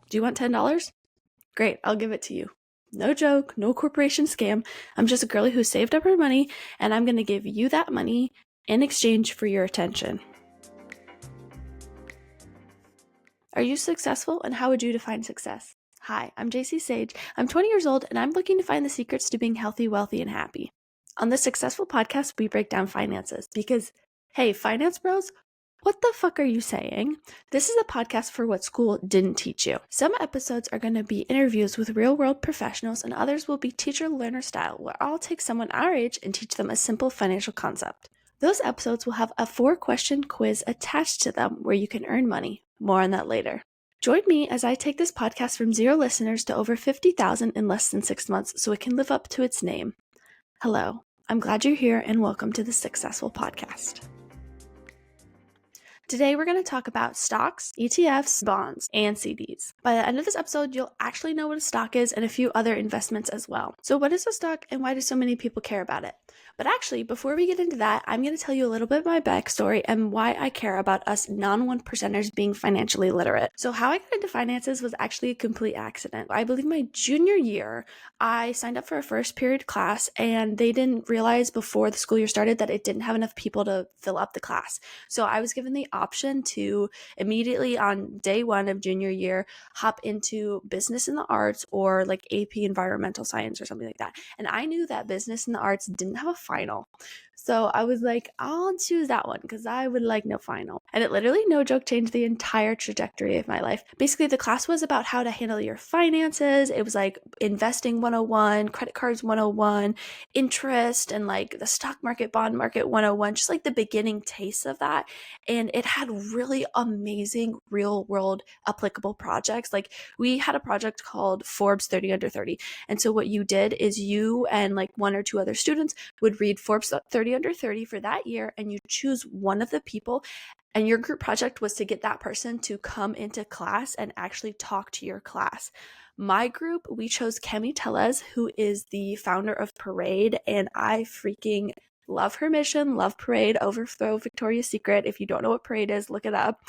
Do you want $10? Great, I'll give it to you. No joke, no corporation scam. I'm just a girlie who saved up her money, and I'm going to give you that money in exchange for your attention. Are you successful, and how would you define success? Hi, I'm JC Sage. I'm 20 years old, and I'm looking to find the secrets to being healthy, wealthy, and happy. On this Successful podcast, we break down finances because, hey, finance bros, what the fuck are you saying? This is a podcast for what school didn't teach you. Some episodes are going to be interviews with real-world professionals, and others will be teacher-learner style, where I'll take someone our age and teach them a simple financial concept. Those episodes will have a 4-question quiz attached to them where you can earn money. More on that later. Join me as I take this podcast from 0 listeners to over 50,000 in less than 6 months so it can live up to its name. Hello, I'm glad you're here and welcome to the Successful Podcast. Today, we're going to talk about stocks, ETFs, bonds, and CDs. By the end of this episode, you'll actually know what a stock is and a few other investments as well. So what is a stock and why do so many people care about it? But actually, before we get into that, I'm going to tell you a little bit of my backstory and why I care about us non-1%ers being financially literate. So how I got into finances was actually a complete accident. I believe my junior year, I signed up for a first period class and they didn't realize before the school year started that it didn't have enough people to fill up the class. So I was given the option to immediately on day 1 of junior year hop into business in the arts or like AP environmental science or something like that. And I knew that business in the arts didn't have a final. So I was like, I'll choose that one because I would like no final. And it literally, no joke, changed the entire trajectory of my life. Basically, the class was about how to handle your finances. It was like investing 101, credit cards 101, interest, and like the stock market, bond market 101, just like the beginning taste of that. And it had really amazing real world applicable projects. Like we had a project called Forbes 30 Under 30. And so what you did is you and like 1 or 2 other students would read Forbes 30 Under 30 for that year, and you choose one of the people, and your group project was to get that person to come into class and actually talk to your class. My group, we chose Kemi Tellez, who is the founder of Parade, and I freaking love her mission, love Parade, overthrow Victoria's Secret. If you don't know what Parade is, look it up.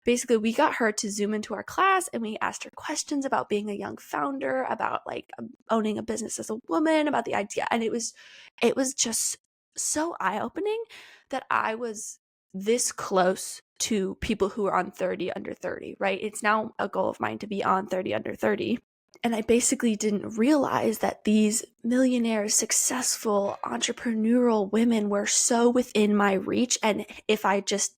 Basically, we got her to Zoom into our class and we asked her questions about being a young founder, about like owning a business as a woman, about the idea. And it was just so eye-opening that I was this close to people who are on 30 Under 30, right? It's now a goal of mine to be on 30 Under 30. And I basically didn't realize that these millionaire, successful, entrepreneurial women were so within my reach. And if I just,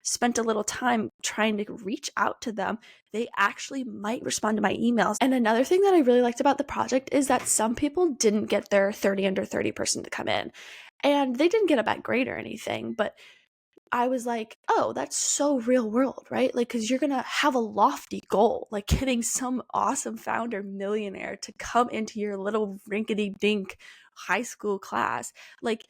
spent a little time trying to reach out to them, they actually might respond to my emails. And another thing that I really liked about the project is that some people didn't get their 30 Under 30 person to come in. And they didn't get a bad grade or anything, but I was like, oh, that's so real world, right? Like, because you're going to have a lofty goal, like getting some awesome founder millionaire to come into your little rinkety dink high school class. Like,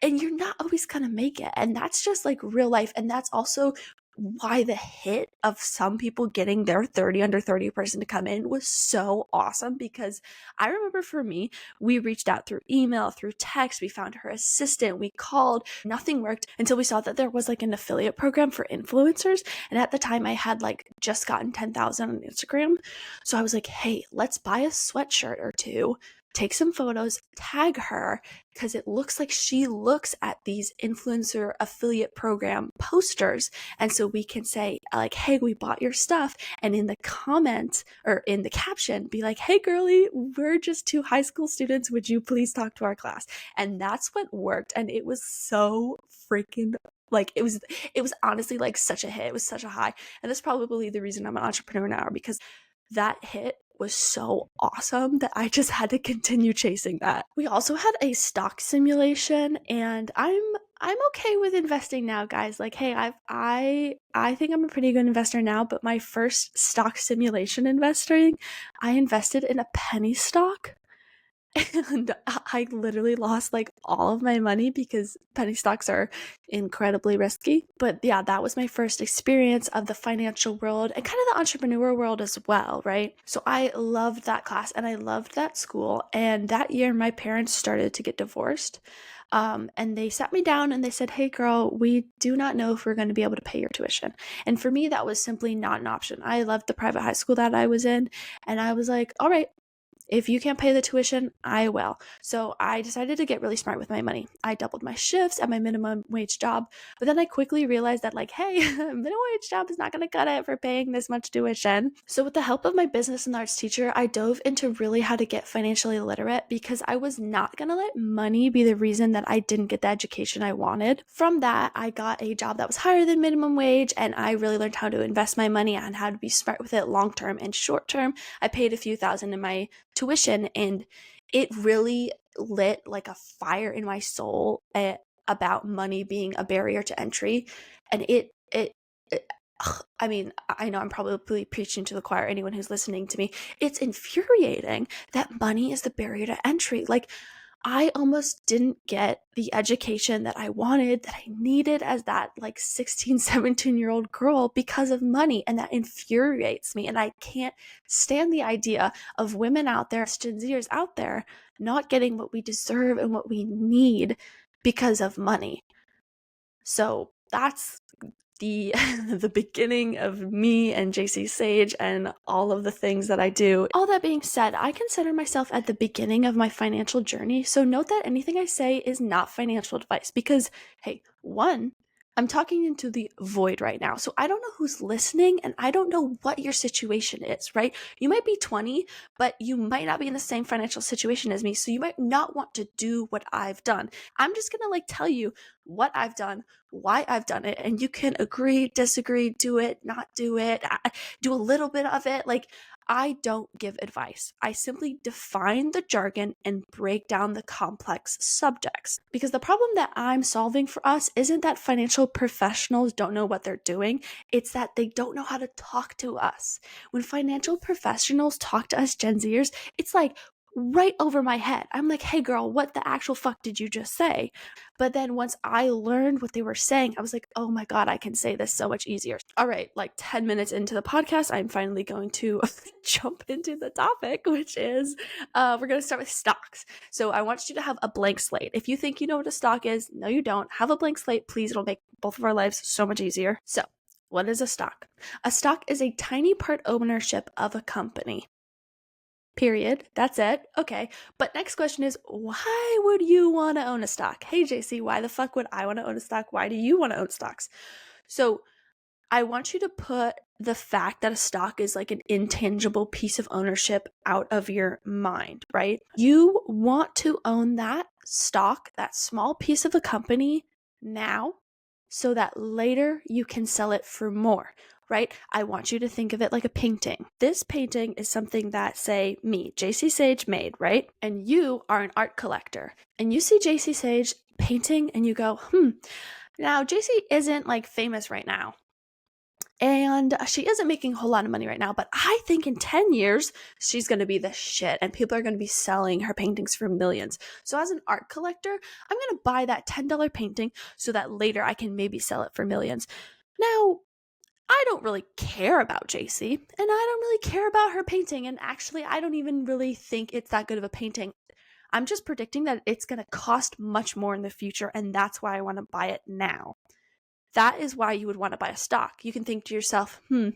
and you're not always going to make it. And that's just like real life. And that's also why the hit of some people getting their 30 Under 30 person to come in was so awesome. Because I remember for me, we reached out through email, through text, we found her assistant, we called, nothing worked until we saw that there was like an affiliate program for influencers. And at the time I had like just gotten 10,000 on Instagram. So I was like, hey, let's buy a sweatshirt or 2, take some photos, tag her, because it looks like she looks at these influencer affiliate program posters. And so we can say like, hey, we bought your stuff. And in the comment or in the caption, be like, hey, girly, we're just 2 high school students. Would you please talk to our class? And that's what worked. And it was so freaking like, it was honestly like such a hit. It was such a high. And that's probably the reason I'm an entrepreneur now, because that hit was so awesome that I just had to continue chasing that. We also had a stock simulation, and I'm okay with investing now, guys. Like, hey, I think I'm a pretty good investor now, but my first stock simulation investing, I invested in a penny stock. And I literally lost like all of my money because penny stocks are incredibly risky. But yeah, that was my first experience of the financial world and kind of the entrepreneur world as well, right? So I loved that class and I loved that school. And that year, my parents started to get divorced. And they sat me down and they said, "Hey, girl, we do not know if we're going to be able to pay your tuition." And for me, that was simply not an option. I loved the private high school that I was in. And I was like, all right, if you can't pay the tuition, I will. So I decided to get really smart with my money. I doubled my shifts at my minimum wage job, but then I quickly realized that, like, hey, minimum wage job is not going to cut it for paying this much tuition. So with the help of my business and arts teacher, I dove into really how to get financially literate because I was not going to let money be the reason that I didn't get the education I wanted. From that, I got a job that was higher than minimum wage, and I really learned how to invest my money and how to be smart with it long term and short term. I paid a few thousand in my tuition, and it really lit like a fire in my soul about money being a barrier to entry. And it I mean, I know I'm probably preaching to the choir, anyone who's listening to me. It's infuriating that money is the barrier to entry. Like, I almost didn't get the education that I wanted, that I needed as that like 16, 17-year-old girl because of money. And that infuriates me. And I can't stand the idea of women out there, Gen Zers out there, not getting what we deserve and what we need because of money. So that's the the beginning of me and JC Sage and all of the things that I do. All that being said, I consider myself at the beginning of my financial journey, so note that anything I say is not financial advice because, hey, one, I'm talking into the void right now. So I don't know who's listening and I don't know what your situation is, right? You might be 20, but you might not be in the same financial situation as me. So you might not want to do what I've done. I'm just going to like tell you what I've done, why I've done it, and you can agree, disagree, do it, not do it, do a little bit of it. Like, I don't give advice. I simply define the jargon and break down the complex subjects. Because the problem that I'm solving for us isn't that financial professionals don't know what they're doing, it's that they don't know how to talk to us. When financial professionals talk to us Gen Zers, it's like right over my head. I'm like, hey girl, what the actual fuck did you just say? But then once I learned what they were saying, I was like, oh my God, I can say this so much easier. All right, like 10 minutes into the podcast, I'm finally going to jump into the topic, which is we're going to start with stocks. So I want you to have a blank slate. If you think you know what a stock is, no, you don't. Have a blank slate, please. It'll make both of our lives so much easier. So, what is a stock? A stock is a tiny part ownership of a company. Period. That's it. Okay. But next question is, why would you want to own a stock? Hey, JC, why the fuck would I want to own a stock? Why do you want to own stocks? So I want you to put the fact that a stock is like an intangible piece of ownership out of your mind, right? You want to own that stock, that small piece of a company now, so that later you can sell it for more, right? I want you to think of it like a painting. This painting is something that, say, me, JC Sage, made, right? And you are an art collector. And you see JC Sage painting and you go, now JC isn't like famous right now. And she isn't making a whole lot of money right now, but I think in 10 years, she's going to be the shit and people are going to be selling her paintings for millions. So as an art collector, I'm going to buy that $10 painting so that later I can maybe sell it for millions. Now, I don't really care about JC and I don't really care about her painting. And actually, I don't even really think it's that good of a painting. I'm just predicting that it's going to cost much more in the future. And that's why I want to buy it now. That is why you would want to buy a stock. You can think to yourself, I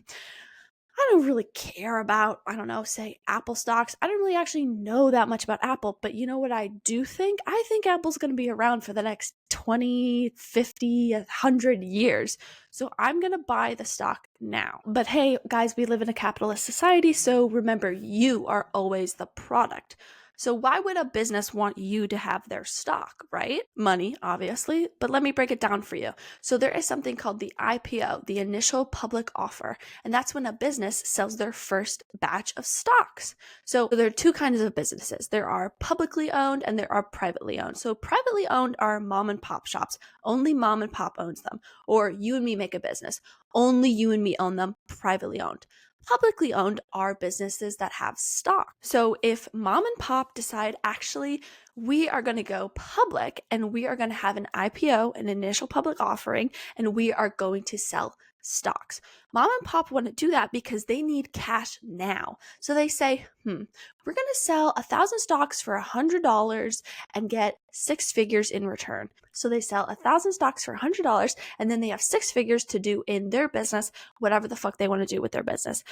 don't really care about, I don't know, say Apple stocks. I don't really actually know that much about Apple, but you know what I do think? I think Apple's going to be around for the next 20, 50, 100 years. So I'm going to buy the stock now. But hey, guys, we live in a capitalist society, so remember, you are always the product. So why would a business want you to have their stock, right? Money, obviously, but let me break it down for you. So there is something called the IPO, the initial public offer, and that's when a business sells their first batch of stocks. So there are two kinds of businesses. There are publicly owned and there are privately owned. So privately owned are mom and pop shops. Only mom and pop owns them. Or you and me make a business. Only you and me own them, privately owned. Publicly owned are businesses that have stock. So if mom and pop decide, actually, we are going to go public and we are going to have an IPO, an initial public offering, and we are going to sell stocks. Mom and pop want to do that because they need cash now. So they say, we're going to sell 1,000 stocks for $100 and get 6 figures in return. So they sell 1,000 stocks for $100 and then they have 6 figures to do in their business, whatever the fuck they want to do with their business.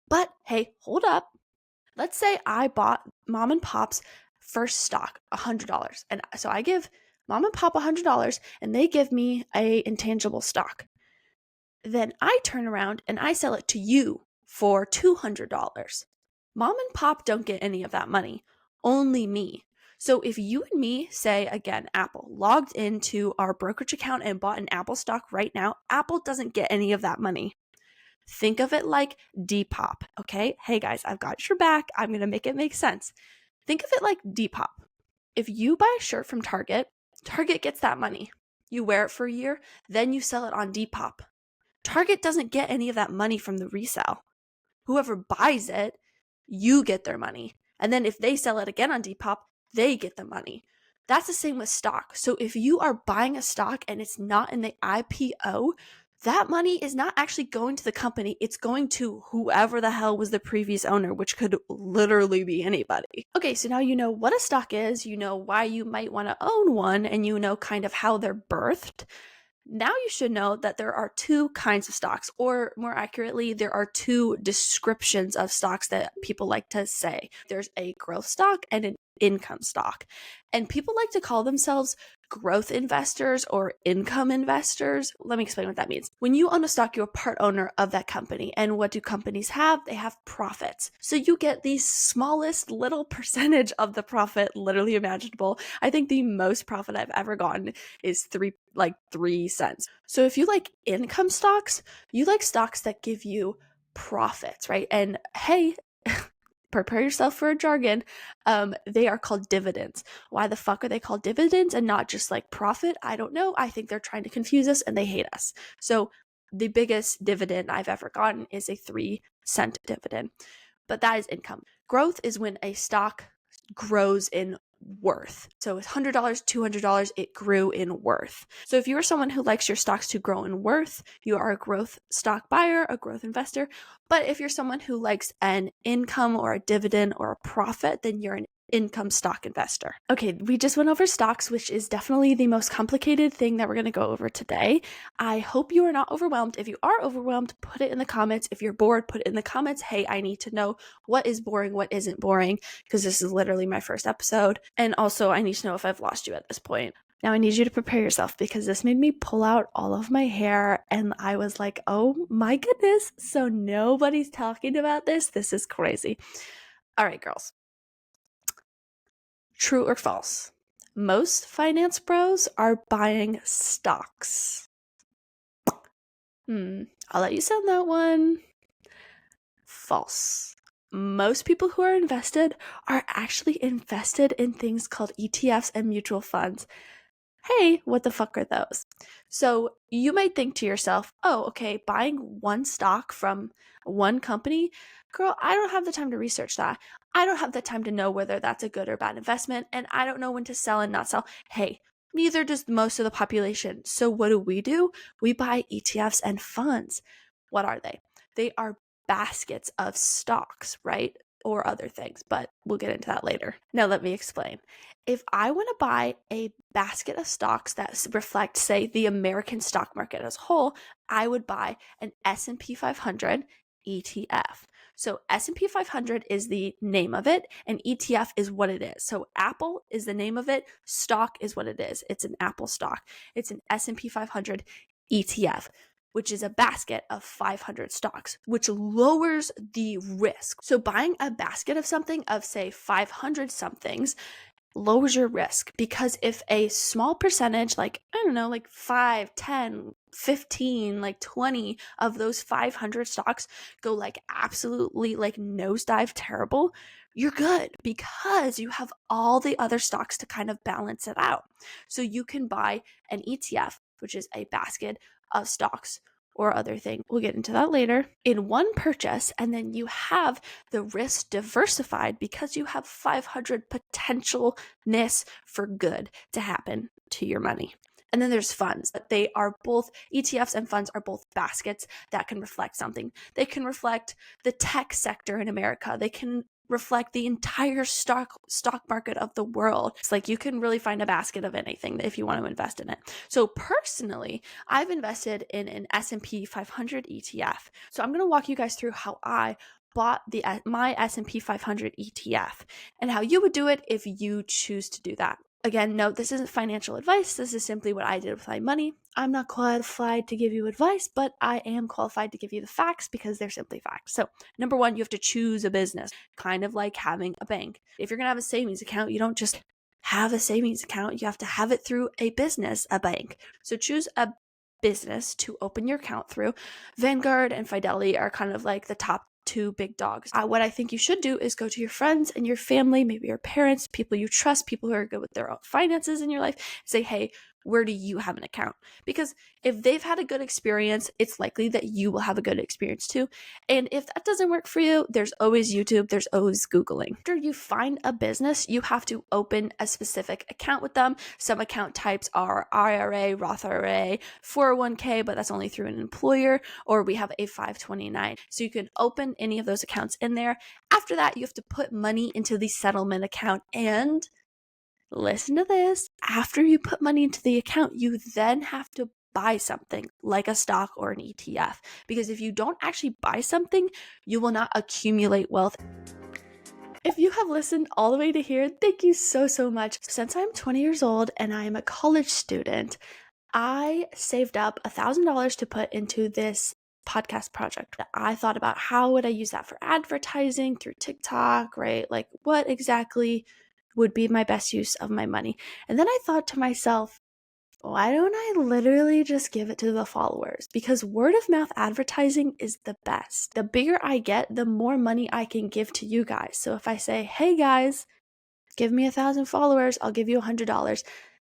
But hey, hold up. Let's say I bought mom and pop's first stock, $100. And so I give mom and pop $100 and they give me a intangible stock. Then I turn around and I sell it to you for $200. Mom and pop don't get any of that money, only me. So if you and me, say again, Apple, logged into our brokerage account and bought an Apple stock right now, Apple doesn't get any of that money. Think of it like Depop, okay? Hey guys, I've got your back. I'm going to make it make sense. Think of it like Depop. If you buy a shirt from Target, Target gets that money. You wear it for a year, then you sell it on Depop. Target doesn't get any of that money from the resale. Whoever buys it, you get their money. And then if they sell it again on Depop, they get the money. That's the same with stock. So if you are buying a stock and it's not in the IPO, that money is not actually going to the company. It's going to whoever the hell was the previous owner, which could literally be anybody. Okay, so now you know what a stock is, you know why you might want to own one, and you know kind of how they're birthed. Now you should know that there are 2 kinds of stocks, or more accurately, there are 2 descriptions of stocks that people like to say. There's a growth stock and an income stock. And people like to call themselves growth investors or income investors. Let me explain what that means. When you own a stock, you're a part owner of that company. And what do companies have? They have profits. So you get the smallest little percentage of the profit literally imaginable. I think the most profit I've ever gotten is 3 cents. So if you like income stocks, you like stocks that give you profits, right? And hey, prepare yourself for a jargon. They are called dividends. Why the fuck are they called dividends and not just like profit? I don't know. I think they're trying to confuse us and they hate us. So the biggest dividend I've ever gotten is a 3-cent dividend, but that is income. Growth is when a stock grows in worth. So it's $100, $200, it grew in worth. So if you are someone who likes your stocks to grow in worth, you are a growth stock buyer, a growth investor. But if you're someone who likes an income or a dividend or a profit, then you're an income stock investor. Okay, we just went over stocks, which is definitely the most complicated thing that we're going to go over today. I hope you are not overwhelmed. If you are overwhelmed, put it in the comments. If you're bored, put it in the comments. Hey, I need to know what is boring, what isn't boring, because this is literally my first episode. And also, I need to know if I've lost you at this point. Now I need you to prepare yourself because this made me pull out all of my hair and I was like, oh my goodness, so nobody's talking about this? This is crazy. All right, girls. True or false? Most finance bros are buying stocks. I'll let you send that one. False. Most people who are invested are actually invested in things called ETFs and mutual funds. Hey, what the fuck are those? So you might think to yourself, oh, okay, buying one stock from one company, girl, I don't have the time to research that. I don't have the time to know whether that's a good or bad investment, and I don't know when to sell and not sell. Hey, neither does most of the population. So what do? We buy ETFs and funds. What are they? They are baskets of stocks, right? Or other things, but we'll get into that later. Now let me explain. If I want to buy a basket of stocks that reflect, say, the American stock market as a whole, I would buy an S&P 500 ETF. So S&P 500 is the name of it, and ETF is what it is. So Apple is the name of it, stock is what it is. It's an Apple stock. It's an S&P 500 ETF, which is a basket of 500 stocks, which lowers the risk. So buying a basket of something of, say, 500 somethings lowers your risk, because if a small percentage, like, I don't know, like 5, 10, 15, like 20 of those 500 stocks go like absolutely like nosedive terrible, you're good because you have all the other stocks to kind of balance it out. So you can buy an ETF, which is a basket of stocks or other thing, we'll get into that later, in one purchase, and then you have the risk diversified because you have 500 potentialness for good to happen to your money. And then there's funds. They are both, ETFs and funds are both baskets that can reflect something. They can reflect the tech sector in America. They can reflect the entire stock market of the world. It's like you can really find a basket of anything if you want to invest in it. So personally, I've invested in an S&P 500 ETF. So I'm going to walk you guys through how I bought my S&P 500 ETF and how you would do it if you choose to do that. Again, note, this isn't financial advice. This is simply what I did with my money. I'm not qualified to give you advice, but I am qualified to give you the facts because they're simply facts. So, number one, you have to choose a business, kind of like having a bank. If you're going to have a savings account, you don't just have a savings account. You have to have it through a business, a bank. So, choose a business to open your account through. Vanguard and Fidelity are kind of like the top two big dogs. What I think you should do is go to your friends and your family, maybe your parents, people you trust, people who are good with their own finances in your life, say, hey, where do you have an account? Because if they've had a good experience, it's likely that you will have a good experience too. And if that doesn't work for you, there's always YouTube, there's always Googling. After you find a business, you have to open a specific account with them. Some account types are IRA, Roth IRA, 401k, but that's only through an employer, or we have a 529. So you can open any of those accounts in there. After that, you have to put money into the settlement account, and listen to this, after you put money into the account, you then have to buy something like a stock or an ETF. Because if you don't actually buy something, you will not accumulate wealth. If you have listened all the way to here, thank you so, so much. Since I'm 20 years old and I am a college student, I saved up $1,000 to put into this podcast project. I thought about how would I use that for advertising through TikTok, right? Like what exactly would be my best use of my money? And then I thought to myself, why don't I literally just give it to the followers? Because word of mouth advertising is the best. The bigger I get, the more money I can give to you guys. So if I say, hey guys, give me 1,000 followers, I'll give you $100.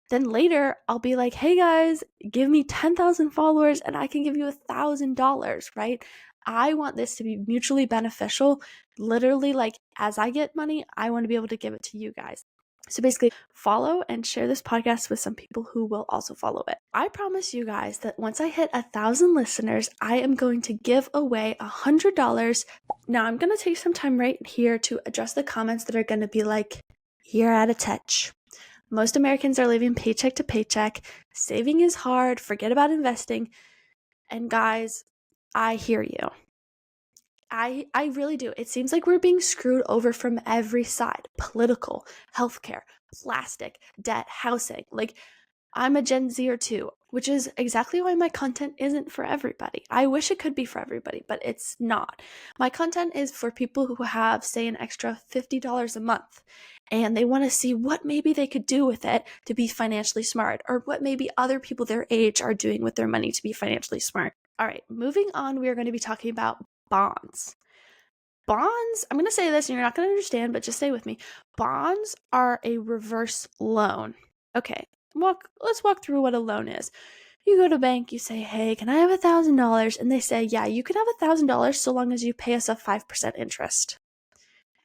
Then later I'll be like, hey guys, give me 10,000 followers and I can give you $1,000, right? I want this to be mutually beneficial. Literally, like as I get money, I want to be able to give it to you guys. So basically, follow and share this podcast with some people who will also follow it. I promise you guys that once I hit 1,000 listeners, I am going to give away $100. Now, I'm going to take some time right here to address the comments that are going to be like, you're out of touch. Most Americans are living paycheck to paycheck. Saving is hard. Forget about investing. And guys, I hear you. I really do. It seems like we're being screwed over from every side. Political, healthcare, plastic, debt, housing. Like, I'm a Gen Zer too, which is exactly why my content isn't for everybody. I wish it could be for everybody, but it's not. My content is for people who have, say, an extra $50 a month, and they want to see what maybe they could do with it to be financially smart, or what maybe other people their age are doing with their money to be financially smart. All right, moving on, we are going to be talking about bonds. Bonds, I'm going to say this and you're not going to understand, but just stay with me. Bonds are a reverse loan. Okay, let's walk through what a loan is. You go to a bank, you say, hey, can I have $1,000? And they say, yeah, you can have $1,000 so long as you pay us a 5% interest.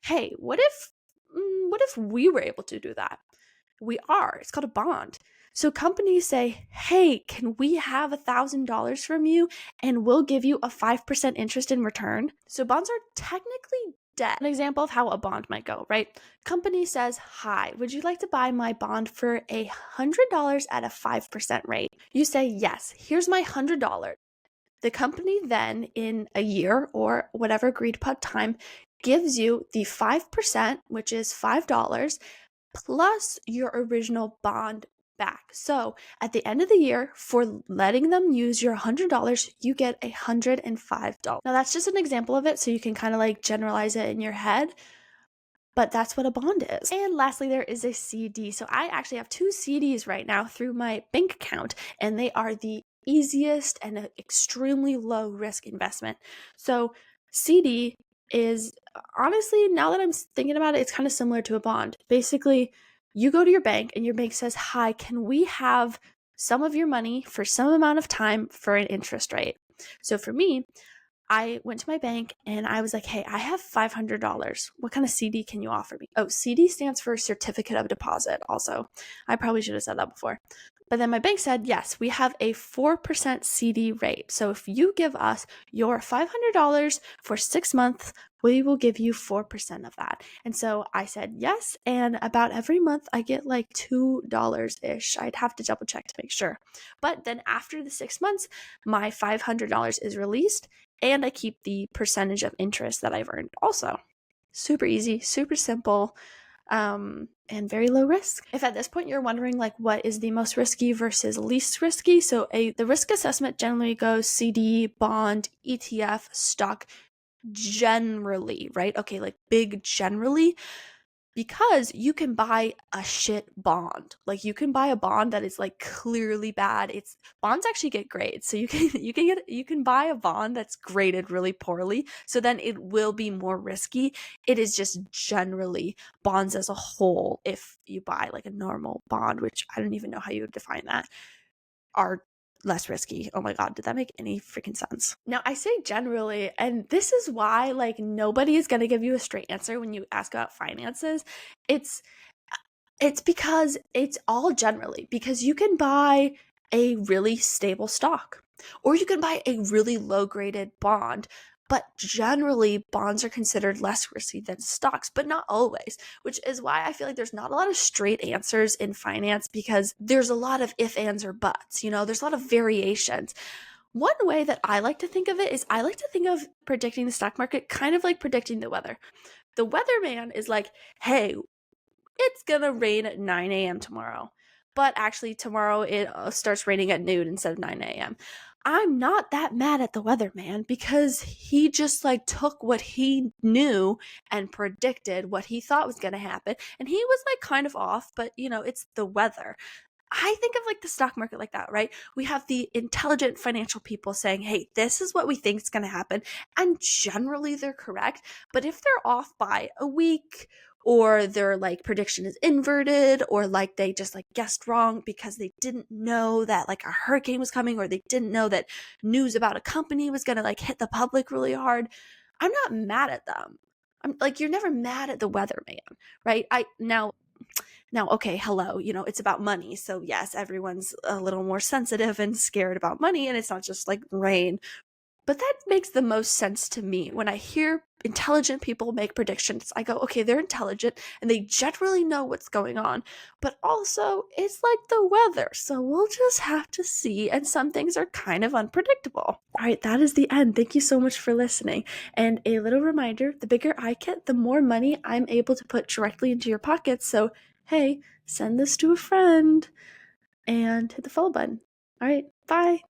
Hey, what if we were able to do that? We are. It's called a bond. So companies say, hey, can we have $1,000 from you and we'll give you a 5% interest in return? So bonds are technically debt. An example of how a bond might go, right? Company says, hi, would you like to buy my bond for $100 at a 5% rate? You say, yes, here's my $100. The company then, in a year or whatever agreed upon time, gives you the 5%, which is $5, plus your original bond back. So at the end of the year, for letting them use your $100, you get $105. Now that's just an example of it, so you can kind of like generalize it in your head, but that's what a bond is. And lastly, there is a CD. So I actually have 2 CDs right now through my bank account, and they are the easiest and extremely low risk investment. So CD is honestly, now that I'm thinking about it, it's kind of similar to a bond. Basically, you go to your bank and your bank says, hi, can we have some of your money for some amount of time for an interest rate? So for me, I went to my bank and I was like, hey, I have $500. What kind of CD can you offer me? Oh, CD stands for certificate of deposit, also. I probably should have said that before. But then my bank said, yes, we have a 4% CD rate. So if you give us your $500 for 6 months, we will give you 4% of that. And so I said yes. And about every month, I get like $2 ish. I'd have to double check to make sure. But then after the 6 months, my $500 is released and I keep the percentage of interest that I've earned also. Super easy, super simple, and very low risk. If at this point you're wondering like what is the most risky versus least risky, so the risk assessment generally goes CD, bond, ETF, stock, generally, right? Okay, like big generally, because you can buy a shit bond. Like you can buy a bond that is like clearly bad. It's bonds actually get grades. So you can buy a bond that's graded really poorly. So then it will be more risky. It is just generally bonds as a whole, if you buy like a normal bond, which I don't even know how you would define that, are less risky. Oh my God, did that make any freaking sense? Now, I say generally, and this is why like nobody is going to give you a straight answer when you ask about finances. It's because it's all generally, because you can buy a really stable stock or you can buy a really low graded bond. But generally, bonds are considered less risky than stocks, but not always, which is why I feel like there's not a lot of straight answers in finance, because there's a lot of if, ands, or buts. You know, there's a lot of variations. One way that I like to think of it is I like to think of predicting the stock market kind of like predicting the weather. The weatherman is like, hey, it's gonna rain at 9 a.m. tomorrow. But actually, tomorrow it starts raining at noon instead of 9 a.m. I'm not that mad at the weatherman, because he just like took what he knew and predicted what he thought was gonna happen. And he was like kind of off, but you know, it's the weather. I think of like the stock market like that, right? We have the intelligent financial people saying, hey, this is what we think is going to happen. And generally they're correct. But if they're off by a week, or their like prediction is inverted, or like they just like guessed wrong because they didn't know that like a hurricane was coming, or they didn't know that news about a company was going to like hit the public really hard, I'm not mad at them. I'm like, you're never mad at the weatherman, right? Now, okay, hello, you know, it's about money. So yes, everyone's a little more sensitive and scared about money, and it's not just like rain. But that makes the most sense to me. When I hear intelligent people make predictions, I go, okay, they're intelligent and they generally know what's going on. But also, it's like the weather. So we'll just have to see. And some things are kind of unpredictable. All right, that is the end. Thank you so much for listening. And a little reminder, the bigger I get, the more money I'm able to put directly into your pockets. So, hey, send this to a friend and hit the follow button. All right, bye.